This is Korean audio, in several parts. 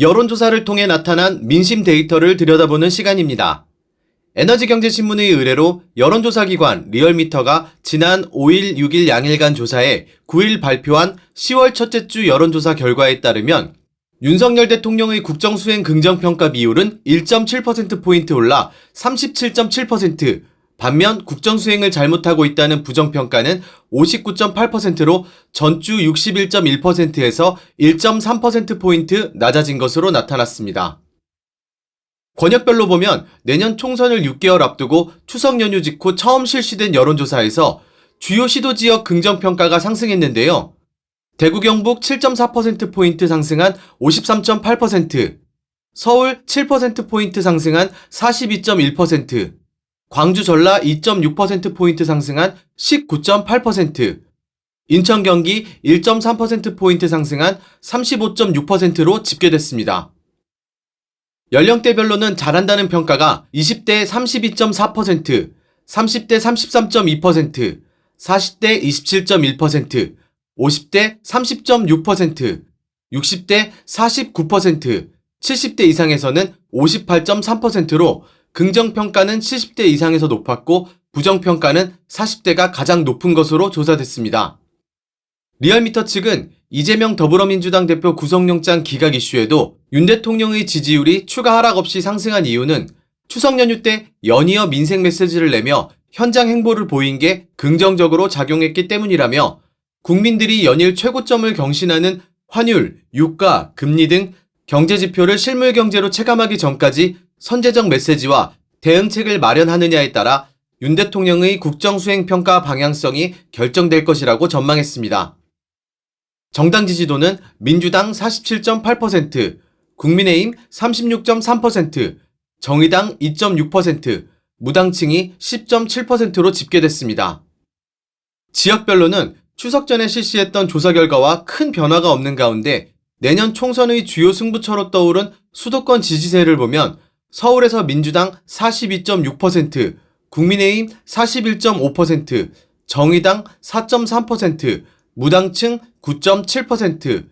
여론조사를 통해 나타난 민심 데이터를 들여다보는 시간입니다. 에너지경제신문의 의뢰로 여론조사기관 리얼미터가 지난 5일, 6일 양일간 조사해 9일 발표한 10월 첫째 주 여론조사 결과에 따르면 윤석열 대통령의 국정수행 긍정평가 비율은 1.7%포인트 올라 37.7%, 반면 국정수행을 잘못하고 있다는 부정평가는 59.8%로 전주 61.1%에서 1.3%포인트 낮아진 것으로 나타났습니다. 권역별로 보면 내년 총선을 6개월 앞두고 추석 연휴 직후 처음 실시된 여론조사에서 주요 시도지역 긍정평가가 상승했는데요. 대구 경북 7.4%포인트 상승한 53.8%, 서울 7%포인트 상승한 42.1%, 광주 전라 2.6%포인트 상승한 19.8%, 인천 경기 1.3%포인트 상승한 35.6%로 집계됐습니다. 연령대별로는 잘한다는 평가가 20대 32.4%, 30대 33.2%, 40대 27.1%, 50대 30.6%, 60대 49%, 70대 이상에서는 58.3%로 긍정평가는 70대 이상에서 높았고 부정평가는 40대가 가장 높은 것으로 조사됐습니다. 리얼미터 측은 이재명 더불어민주당 대표 구속영장 기각 이슈에도 윤 대통령의 지지율이 추가 하락 없이 상승한 이유는 추석 연휴 때 연이어 민생 메시지를 내며 현장 행보를 보인 게 긍정적으로 작용했기 때문이라며 국민들이 연일 최고점을 경신하는 환율, 유가, 금리 등 경제지표를 실물 경제로 체감하기 전까지 선제적 메시지와 대응책을 마련하느냐에 따라 윤 대통령의 국정수행평가 방향성이 결정될 것이라고 전망했습니다. 정당 지지도는 민주당 47.8%, 국민의힘 36.3%, 정의당 2.6%, 무당층이 10.7%로 집계됐습니다. 지역별로는 추석 전에 실시했던 조사 결과와 큰 변화가 없는 가운데 내년 총선의 주요 승부처로 떠오른 수도권 지지세를 보면 서울에서 민주당 42.6%, 국민의힘 41.5%, 정의당 4.3%, 무당층 9.7%,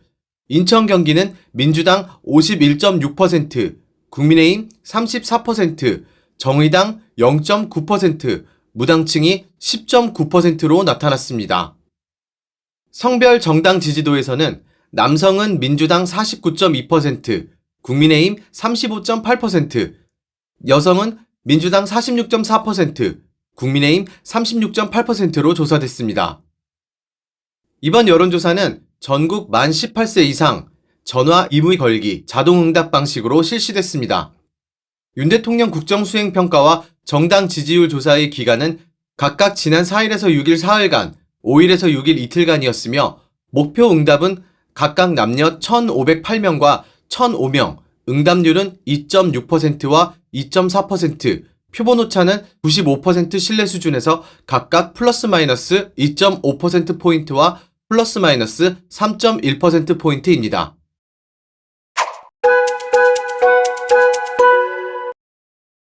인천 경기는 민주당 51.6%, 국민의힘 34%, 정의당 0.9%, 무당층이 10.9%로 나타났습니다. 성별 정당 지지도에서는 남성은 민주당 49.2%, 국민의힘 35.8%, 여성은 민주당 46.4%, 국민의힘 36.8%로 조사됐습니다. 이번 여론조사는 전국 만 18세 이상 전화 임의 걸기 자동응답 방식으로 실시됐습니다. 윤 대통령 국정수행평가와 정당 지지율 조사의 기간은 각각 지난 4일에서 6일 사흘간, 5일에서 6일 이틀간이었으며 목표 응답은 각각 남녀 1,508명과 1,005명, 응답률은 2.6%와 2.4%, 표본 오차는 95% 신뢰 수준에서 각각 플러스 마이너스 2.5%포인트와 플러스 마이너스 3.1%포인트입니다.